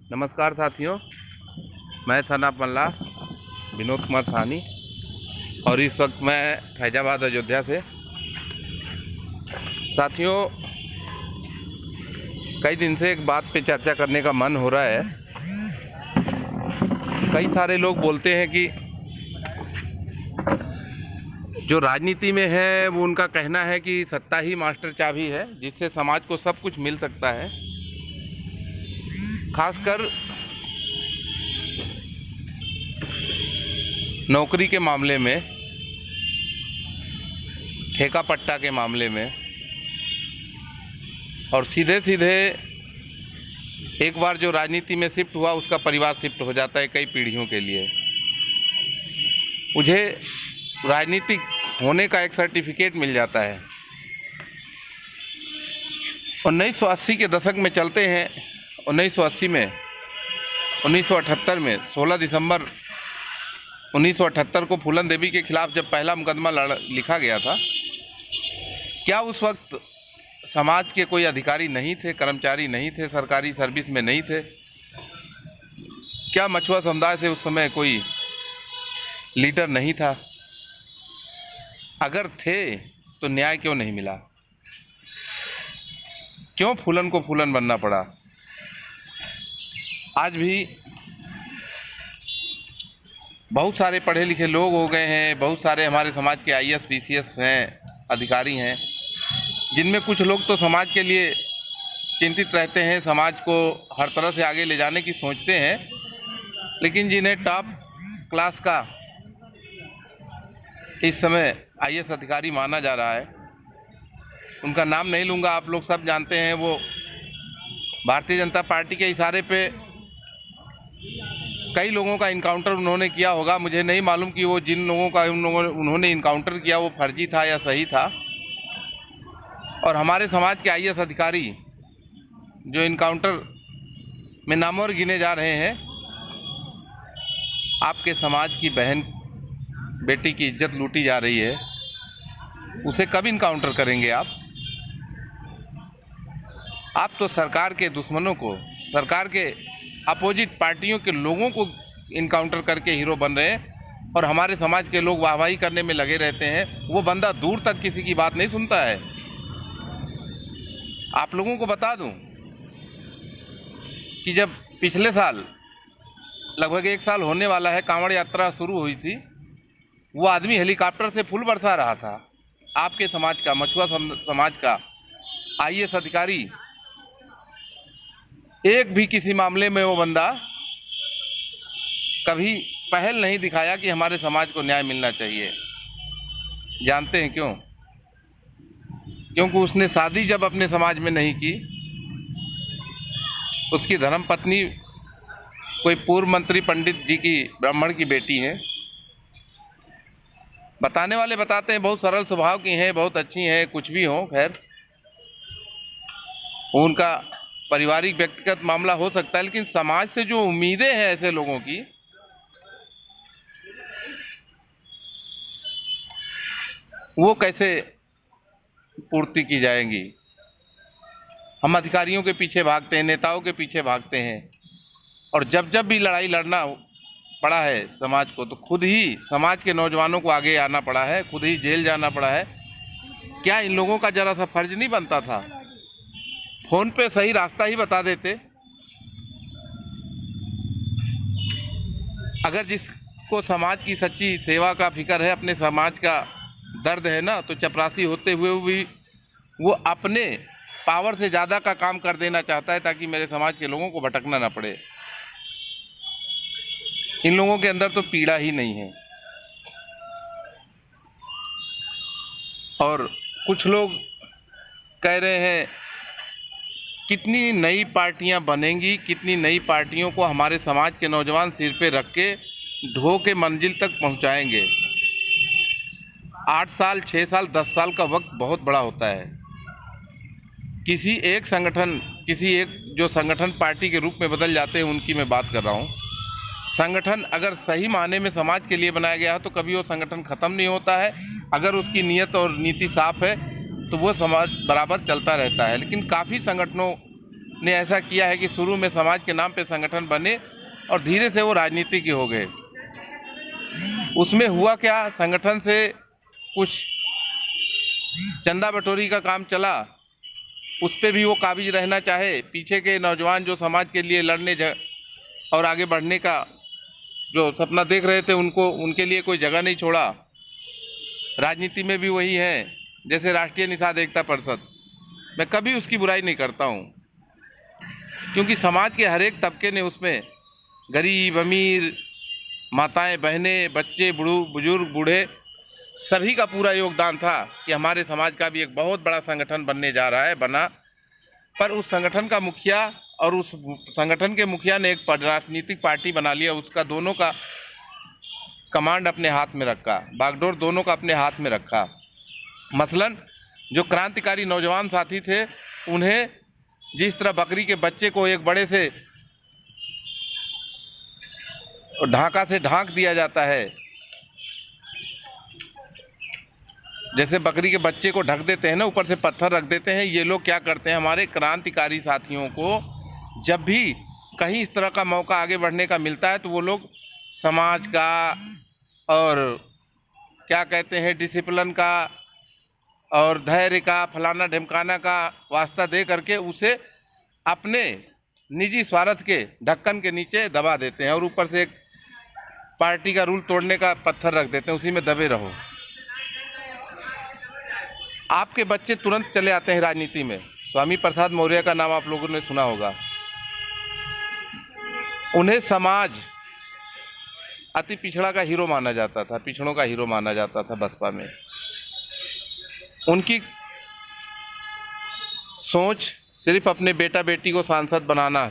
नमस्कार साथियों, मैं थना पल्ला विनोद कुमार साहनी और इस वक्त मैं फैजाबाद अयोध्या से। साथियों, कई दिन से एक बात पे चर्चा करने का मन हो रहा है। कई सारे लोग बोलते हैं कि जो राजनीति में है वो उनका कहना है कि सत्ता ही मास्टर चाबी है जिससे समाज को सब कुछ मिल सकता है। खासकर नौकरी के मामले में, ठेका पट्टा के मामले में, और सीधे सीधे एक बार जो राजनीति में शिफ्ट हुआ उसका परिवार शिफ्ट हो जाता है कई पीढ़ियों के लिए। मुझे राजनीतिक होने का एक सर्टिफिकेट मिल जाता है। 1980 के दशक में चलते हैं। 1980 में 1978 में 16 दिसंबर 1978 को फूलन देवी के खिलाफ जब पहला मुकदमा लिखा गया था, क्या उस वक्त समाज के कोई अधिकारी नहीं थे, कर्मचारी नहीं थे, सरकारी सर्विस में नहीं थे? क्या मछुआ समुदाय से उस समय कोई लीडर नहीं था? अगर थे तो न्याय क्यों नहीं मिला? क्यों फूलन को फूलन बनना पड़ा? आज भी बहुत सारे पढ़े लिखे लोग हो गए हैं, बहुत सारे हमारे समाज के आईएएस पीसीएस हैं, अधिकारी हैं, जिनमें कुछ लोग तो समाज के लिए चिंतित रहते हैं, समाज को हर तरह से आगे ले जाने की सोचते हैं, लेकिन जिन्हें टॉप क्लास का इस समय आईएएस अधिकारी माना जा रहा है, उनका नाम नहीं लूँगा, आप लोग सब जानते हैं। वो भारतीय जनता पार्टी के इशारे पे कई लोगों का इनकाउंटर उन्होंने किया होगा। मुझे नहीं मालूम कि वो जिन लोगों का उन्होंने इनकाउंटर किया वो फर्जी था या सही था। और हमारे समाज के आईएएस अधिकारी जो इनकाउंटर में नामवर गिने जा रहे हैं, आपके समाज की बहन बेटी की इज्जत लूटी जा रही है, उसे कब इनकाउंटर करेंगे आप? आप तो सरकार के दुश्मनों को, सरकार के अपोजिट पार्टियों के लोगों को इनकाउंटर करके हीरो बन रहे हैं और हमारे समाज के लोग वाहवाही करने में लगे रहते हैं। वो बंदा दूर तक किसी की बात नहीं सुनता है। आप लोगों को बता दूं कि जब पिछले साल, लगभग 1 साल होने वाला है, कांवड़ यात्रा शुरू हुई थी, वो आदमी हेलीकॉप्टर से फूल बरसा रहा था। आपके समाज का, मछुआ समाज का आईएएस अधिकारी, एक भी किसी मामले में वो बंदा कभी पहल नहीं दिखाया कि हमारे समाज को न्याय मिलना चाहिए। जानते हैं क्यों? क्योंकि उसने शादी जब अपने समाज में नहीं की, उसकी धर्मपत्नी कोई पूर्व मंत्री पंडित जी की, ब्राह्मण की बेटी है। बताने वाले बताते हैं बहुत सरल स्वभाव की हैं, बहुत अच्छी हैं, कुछ भी हो, खैर उनका पारिवारिक व्यक्तिगत मामला हो सकता है, लेकिन समाज से जो उम्मीदें हैं ऐसे लोगों की, वो कैसे पूर्ति की जाएंगी? हम अधिकारियों के पीछे भागते हैं, नेताओं के पीछे भागते हैं, और जब जब भी लड़ाई लड़ना पड़ा है समाज को, तो खुद ही समाज के नौजवानों को आगे आना पड़ा है, खुद ही जेल जाना पड़ा है। क्या इन लोगों का जरा सा फर्ज नहीं बनता था? फोन पे सही रास्ता ही बता देते। अगर जिसको समाज की सच्ची सेवा का फिक्र है, अपने समाज का दर्द है ना, तो चपरासी होते हुए भी वो अपने पावर से ज़्यादा का काम कर देना चाहता है ताकि मेरे समाज के लोगों को भटकना ना पड़े। इन लोगों के अंदर तो पीड़ा ही नहीं है। और कुछ लोग कह रहे हैं कितनी नई पार्टियां बनेंगी, कितनी नई पार्टियों को हमारे समाज के नौजवान सिर पे रख के ढो के मंजिल तक पहुंचाएंगे। 8 साल, 6 साल, 10 साल का वक्त बहुत बड़ा होता है। किसी एक संगठन, किसी एक जो संगठन पार्टी के रूप में बदल जाते हैं, उनकी मैं बात कर रहा हूँ। संगठन अगर सही मायने में समाज के लिए बनाया गया है तो कभी वो संगठन खत्म नहीं होता है। अगर उसकी नीयत और नीति साफ है तो वो समाज बराबर चलता रहता है। लेकिन काफ़ी संगठनों ने ऐसा किया है कि शुरू में समाज के नाम पे संगठन बने और धीरे से वो राजनीति के हो गए। उसमें हुआ क्या, संगठन से कुछ चंदा बटोरी का काम चला, उस पर भी वो काबिज रहना चाहे। पीछे के नौजवान जो समाज के लिए लड़ने और आगे बढ़ने का जो सपना देख रहे थे, उनके लिए कोई जगह नहीं छोड़ा। राजनीति में भी वही है, जैसे राष्ट्रीय निषाद एकता परिषद, मैं कभी उसकी बुराई नहीं करता हूँ, क्योंकि समाज के हर एक तबके ने उसमें, गरीब अमीर, माताएं बहनें, बच्चे, बुजुर्ग बूढ़े, सभी का पूरा योगदान था कि हमारे समाज का भी एक बहुत बड़ा संगठन बनने जा रहा है, बना। पर उस संगठन का मुखिया और उस संगठन के मुखिया ने एक राजनीतिक पार्टी बना लिया, उसका दोनों का कमांड अपने हाथ में रखा, बागडोर दोनों का अपने हाथ में रखा। मसलन जो क्रांतिकारी नौजवान साथी थे, उन्हें जिस तरह बकरी के बच्चे को एक बड़े से ढाका से ढांक दिया जाता है, जैसे बकरी के बच्चे को ढक देते हैं ना, ऊपर से पत्थर रख देते हैं, ये लोग क्या करते हैं, हमारे क्रांतिकारी साथियों को जब भी कहीं इस तरह का मौका आगे बढ़ने का मिलता है तो वो लोग समाज का और क्या कहते हैं डिसिप्लिन का और धैर्य का, फलाना ढिमकाना का वास्ता दे करके उसे अपने निजी स्वार्थ के ढक्कन के नीचे दबा देते हैं और ऊपर से एक पार्टी का रूल तोड़ने का पत्थर रख देते हैं, उसी में दबे रहो। आपके बच्चे तुरंत चले आते हैं राजनीति में। स्वामी प्रसाद मौर्य का नाम आप लोगों ने सुना होगा। उन्हें समाज अति पिछड़ा का हीरो माना जाता था, पिछड़ों का हीरो माना जाता था बसपा में। उनकी सोच सिर्फ अपने बेटा बेटी को सांसद बनाना,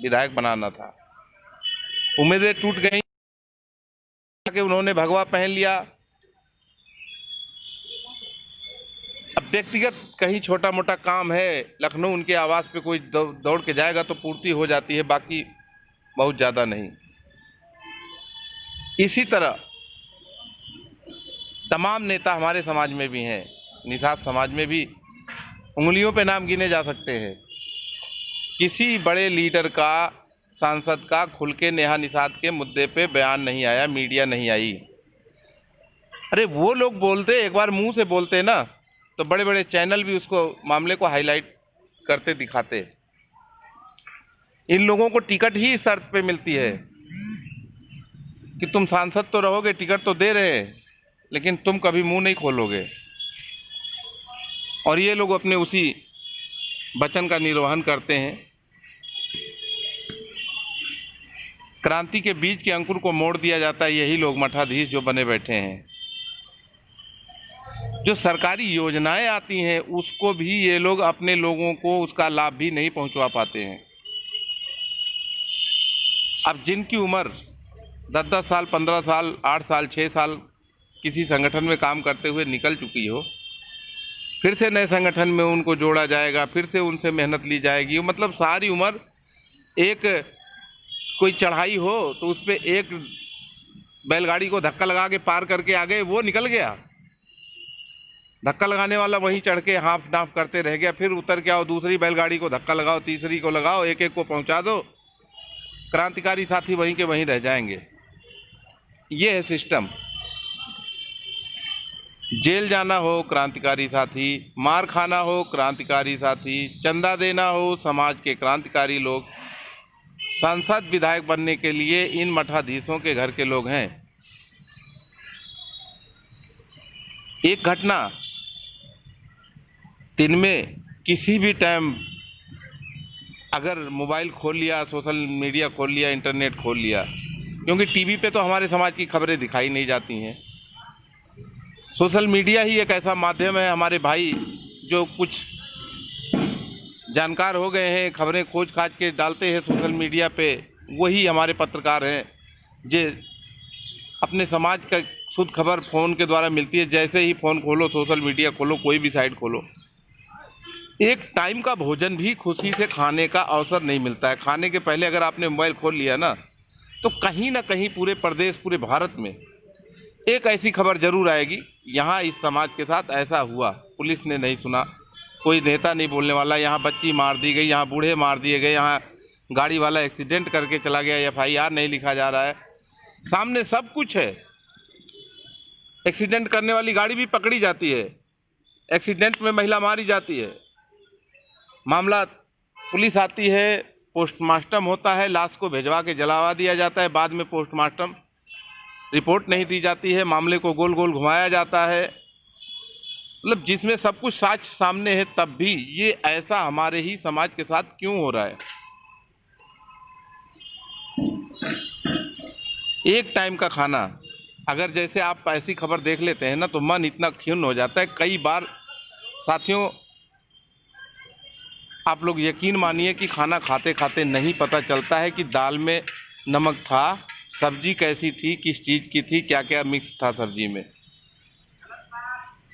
विधायक बनाना था। उम्मीदें टूट गई कि उन्होंने भगवा पहन लिया। अब व्यक्तिगत कहीं छोटा मोटा काम है, लखनऊ उनके आवास पे कोई दौड़ के जाएगा तो पूर्ति हो जाती है, बाकी बहुत ज़्यादा नहीं। इसी तरह तमाम नेता हमारे समाज में भी हैं, निषाद समाज में भी उंगलियों पे नाम गिने जा सकते हैं। किसी बड़े लीडर का, सांसद का खुल के नेहा निषाद के मुद्दे पे बयान नहीं आया, मीडिया नहीं आई। अरे वो लोग बोलते, एक बार मुंह से बोलते ना, तो बड़े बड़े चैनल भी उसको मामले को हाईलाइट करते दिखाते। इन लोगों को टिकट ही इस शर्त पे मिलती है कि तुम सांसद तो रहोगे, टिकट तो दे रहे हैं, लेकिन तुम कभी मुंह नहीं खोलोगे। और ये लोग अपने उसी वचन का निर्वहन करते हैं। क्रांति के बीज के अंकुर को मोड़ दिया जाता है, यही लोग मठाधीश जो बने बैठे हैं। जो सरकारी योजनाएं आती हैं उसको भी ये लोग अपने लोगों को उसका लाभ भी नहीं पहुंचवा पाते हैं। अब जिनकी उम्र 10-10 साल, 15 साल, 8 साल, 6 साल किसी संगठन में काम करते हुए निकल चुकी हो, फिर से नए संगठन में उनको जोड़ा जाएगा, फिर से उनसे मेहनत ली जाएगी। मतलब सारी उम्र एक कोई चढ़ाई हो तो उस पर एक बैलगाड़ी को धक्का लगा के पार करके आ गए, वो निकल गया। धक्का लगाने वाला वहीं चढ़ के हाफ नाफ करते रह गया, फिर उतर के आओ, दूसरी बैलगाड़ी को धक्का लगाओ, तीसरी को लगाओ, एक एक को पहुंचा दो, क्रांतिकारी साथी वहीं के वहीं रह जाएंगे। ये है सिस्टम। जेल जाना हो क्रांतिकारी साथी, मार खाना हो क्रांतिकारी साथी, चंदा देना हो समाज के क्रांतिकारी लोग, सांसद विधायक बनने के लिए इन मठाधीशों के घर के लोग हैं। एक घटना दिन में किसी भी टाइम अगर मोबाइल खोल लिया, सोशल मीडिया खोल लिया, इंटरनेट खोल लिया, क्योंकि टीवी पे तो हमारे समाज की खबरें दिखाई नहीं जाती हैं। सोशल मीडिया ही एक ऐसा माध्यम है, हमारे भाई जो कुछ जानकार हो गए हैं, खबरें खोज खाज के डालते हैं सोशल मीडिया पे, वही हमारे पत्रकार हैं जो अपने समाज का शुद्ध खबर फ़ोन के द्वारा मिलती है। जैसे ही फ़ोन खोलो, सोशल मीडिया खोलो, कोई भी साइट खोलो, एक टाइम का भोजन भी खुशी से खाने का अवसर नहीं मिलता है। खाने के पहले अगर आपने मोबाइल खोल लिया ना, तो कहीं ना कहीं पूरे प्रदेश, पूरे भारत में एक ऐसी खबर जरूर आएगी, यहाँ इस समाज के साथ ऐसा हुआ, पुलिस ने नहीं सुना, कोई नेता नहीं बोलने वाला। यहाँ बच्ची मार दी गई, यहाँ बूढ़े मार दिए गए, यहाँ गाड़ी वाला एक्सीडेंट करके चला गया, FIR नहीं लिखा जा रहा है। सामने सब कुछ है। एक्सीडेंट करने वाली गाड़ी भी पकड़ी जाती है, एक्सीडेंट में महिला मारी जाती है, मामला पुलिस आती है, पोस्टमार्टम होता है, लाश को भिजवा के जलावा दिया जाता है, बाद में पोस्टमार्टम रिपोर्ट नहीं दी जाती है, मामले को गोल गोल घुमाया जाता है। मतलब जिसमें सब कुछ साक्ष्य सामने है, तब भी ये ऐसा हमारे ही समाज के साथ क्यों हो रहा है। एक टाइम का खाना, अगर जैसे आप ऐसी खबर देख लेते हैं ना तो मन इतना खिन्न हो जाता है। कई बार साथियों, आप लोग यकीन मानिए कि खाना खाते खाते नहीं पता चलता है कि दाल में नमक था, सब्जी कैसी थी, किस चीज़ की थी, क्या क्या मिक्स था सब्जी में।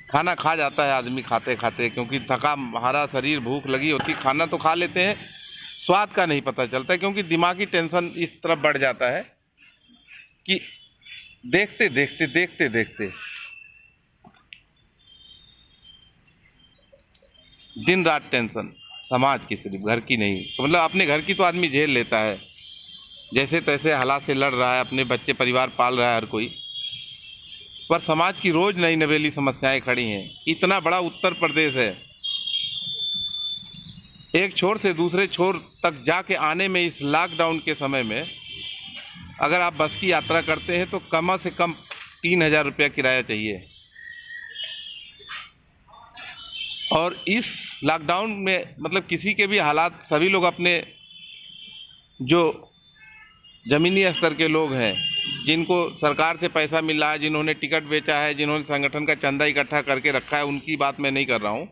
खाना खा जाता है आदमी खाते खाते, क्योंकि थका हारा शरीर, भूख लगी होती, खाना तो खा लेते हैं, स्वाद का नहीं पता चलता, क्योंकि दिमागी टेंशन इस तरफ बढ़ जाता है कि देखते देखते देखते देखते दिन रात टेंशन, समाज की, सिर्फ घर की नहीं। तो मतलब अपने घर की तो आदमी झेल लेता है, जैसे तैसे हालात से लड़ रहा है, अपने बच्चे परिवार पाल रहा है हर कोई, पर समाज की रोज नई नवेली समस्याएं खड़ी हैं। इतना बड़ा उत्तर प्रदेश है, एक छोर से दूसरे छोर तक जाके आने में इस लॉकडाउन के समय में अगर आप बस की यात्रा करते हैं तो कम से कम 3,000 रुपया किराया चाहिए। और इस लॉकडाउन में मतलब किसी के भी हालात, सभी लोग अपने जो ज़मीनी स्तर के लोग हैं, जिनको सरकार से पैसा मिल रहा है, जिन्होंने टिकट बेचा है, जिन्होंने संगठन का चंदा इकट्ठा करके रखा है, उनकी बात मैं नहीं कर रहा हूँ।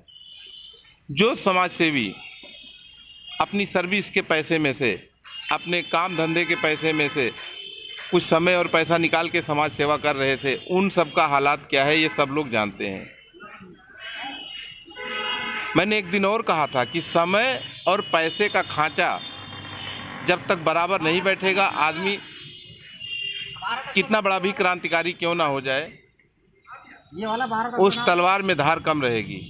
जो समाज सेवी अपनी सर्विस के पैसे में से, अपने काम धंधे के पैसे में से कुछ समय और पैसा निकाल के समाज सेवा कर रहे थे, उन सब का हालात क्या है ये सब लोग जानते हैं। मैंने एक दिन और कहा था कि समय और पैसे का खांचा जब तक बराबर नहीं बैठेगा, आदमी कितना बड़ा भी क्रांतिकारी क्यों ना हो जाए, उस तलवार में धार कम रहेगी।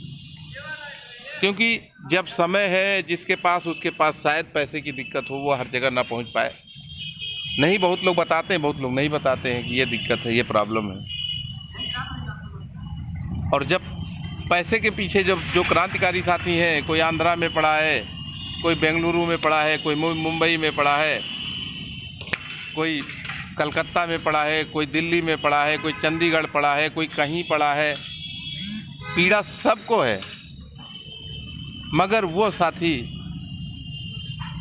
क्योंकि जब समय है, जिसके पास उसके पास शायद पैसे की दिक्कत हो, वो हर जगह ना पहुंच पाए। नहीं, बहुत लोग बताते हैं, बहुत लोग नहीं बताते हैं कि ये दिक्कत है, ये प्रॉब्लम है। और जब पैसे के पीछे जब जो क्रांतिकारी साथी हैं, कोई आंध्रा में पड़ा है, कोई बेंगलुरु में पड़ा है, कोई मुंबई में पड़ा है, कोई कलकत्ता में पड़ा है, कोई दिल्ली में पड़ा है, कोई चंडीगढ़ पड़ा है, कोई कहीं पड़ा है, पीड़ा सबको है। मगर वो साथी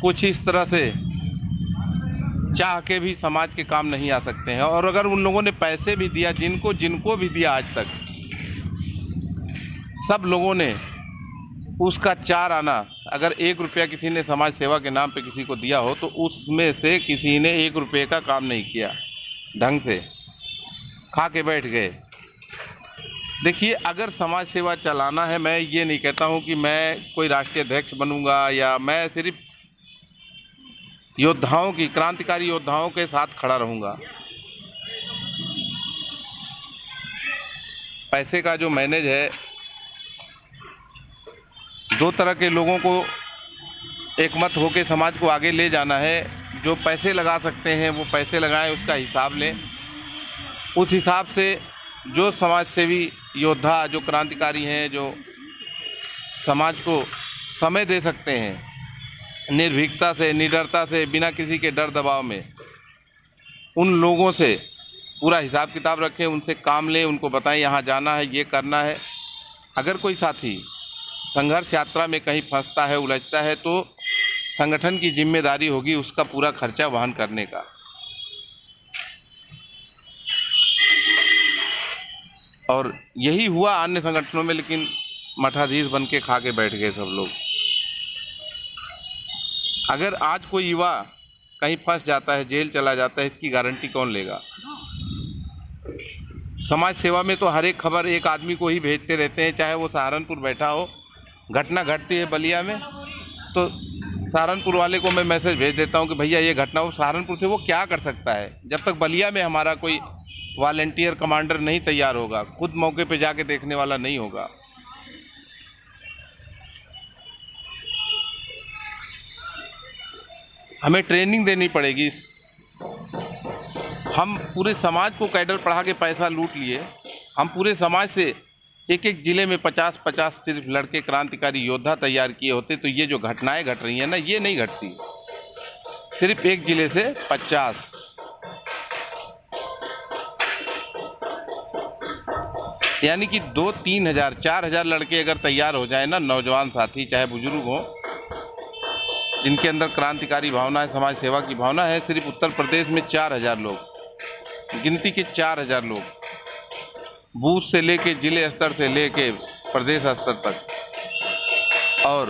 कुछ इस तरह से चाह के भी समाज के काम नहीं आ सकते हैं। और अगर उन लोगों ने पैसे भी दिया, जिनको भी दिया आज तक, सब लोगों ने उसका 4 आना, अगर 1 रुपया किसी ने समाज सेवा के नाम पे किसी को दिया हो तो उसमें से किसी ने 1 रुपये का काम नहीं किया, ढंग से खा के बैठ गए। देखिए, अगर समाज सेवा चलाना है, मैं ये नहीं कहता हूँ कि मैं कोई राष्ट्रीय अध्यक्ष बनूंगा, या मैं सिर्फ योद्धाओं की, क्रांतिकारी योद्धाओं के साथ खड़ा रहूंगा। पैसे का जो मैनेज है, 2 तरह के लोगों को एकमत होकर समाज को आगे ले जाना है। जो पैसे लगा सकते हैं वो पैसे लगाएं, उसका हिसाब लें। उस हिसाब से जो समाज सेवी योद्धा, जो क्रांतिकारी हैं, जो समाज को समय दे सकते हैं निर्भीकता से, निडरता से, बिना किसी के डर दबाव में, उन लोगों से पूरा हिसाब किताब रखें, उनसे काम लें, उनको बताएं यहाँ जाना है, ये करना है। अगर कोई साथी संघर्ष यात्रा में कहीं फंसता है, उलझता है, तो संगठन की जिम्मेदारी होगी उसका पूरा खर्चा वहन करने का। और यही हुआ अन्य संगठनों में, लेकिन मठाधीश बन के खा के बैठ गए सब लोग। अगर आज कोई युवा कहीं फंस जाता है, जेल चला जाता है, इसकी गारंटी कौन लेगा? समाज सेवा में तो हर एक खबर एक आदमी को ही भेजते रहते हैं, चाहे वो सहारनपुर बैठा हो। घटना घटती है बलिया में तो सहारनपुर वाले को मैं मैसेज भेज देता हूं कि भैया ये घटना हो। सहारनपुर से वो क्या कर सकता है जब तक बलिया में हमारा कोई वॉलंटियर कमांडर नहीं तैयार होगा, खुद मौके पे जाके देखने वाला नहीं होगा। हमें ट्रेनिंग देनी पड़ेगी। हम पूरे समाज को कैडर पढ़ा के पैसा लूट लिए। हम पूरे समाज से एक एक जिले में 50-50 सिर्फ लड़के क्रांतिकारी योद्धा तैयार किए होते तो ये जो घटनाएं घट रही हैं ना, ये नहीं घटती। सिर्फ एक जिले से 50, यानी कि 2-3 हजार 4 हजार लड़के अगर तैयार हो जाए ना, नौजवान साथी चाहे बुजुर्ग हो, जिनके अंदर क्रांतिकारी भावना है, समाज सेवा की भावना है। सिर्फ उत्तर प्रदेश में 4 हजार लोग, गिनती के 4 हजार लोग, बूथ से लेके जिले स्तर से लेके प्रदेश स्तर तक, और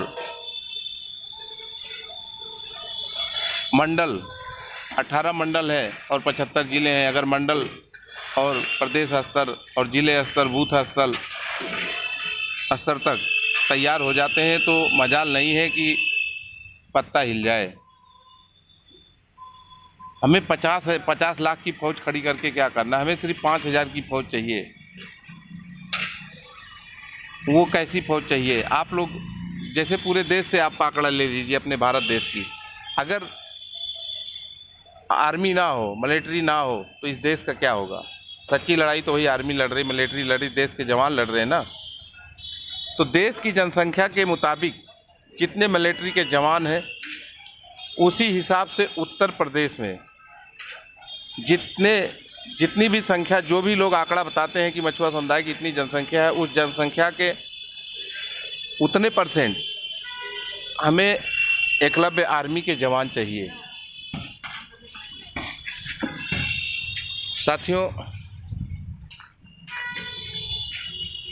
मंडल 18 मंडल है और 75 जिले हैं। अगर मंडल और प्रदेश स्तर और जिले स्तर, बूथ स्तर तक तैयार हो जाते हैं तो मजाल नहीं है कि पत्ता हिल जाए। हमें 50 लाख की फौज खड़ी करके क्या करना, हमें सिर्फ 5 हजार की फौज चाहिए। वो कैसी फौज चाहिए? आप लोग जैसे पूरे देश से आप आंकड़ा ले लीजिए अपने भारत देश की, अगर आर्मी ना हो, मिलिट्री ना हो तो इस देश का क्या होगा? सच्ची लड़ाई तो वही आर्मी लड़ रही, मिलिट्री लड़ रही, देश के जवान लड़ रहे हैं ना। तो देश की जनसंख्या के मुताबिक जितने मिलिट्री के जवान हैं, उसी हिसाब से उत्तर प्रदेश में जितनी भी संख्या, जो भी लोग आंकड़ा बताते हैं कि मछुआ समुदाय की इतनी जनसंख्या है, उस जनसंख्या के उतने % हमें एकलव्य आर्मी के जवान चाहिए। साथियों,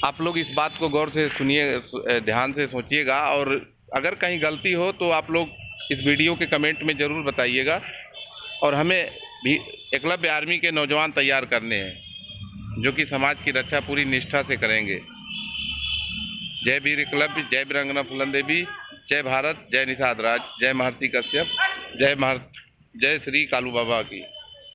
आप लोग इस बात को गौर से सुनिए, ध्यान से सोचिएगा, और अगर कहीं गलती हो तो आप लोग इस वीडियो के कमेंट में ज़रूर बताइएगा। और हमें भी एकलव्य आर्मी के नौजवान तैयार करने हैं जो कि समाज की रक्षा पूरी निष्ठा से करेंगे। जय वीर एकलव्य, जय वीरांगना फूलन देवी, जय भारत, जय निषाद राज, जय महर्षि कश्यप, जय श्री कालू बाबा की।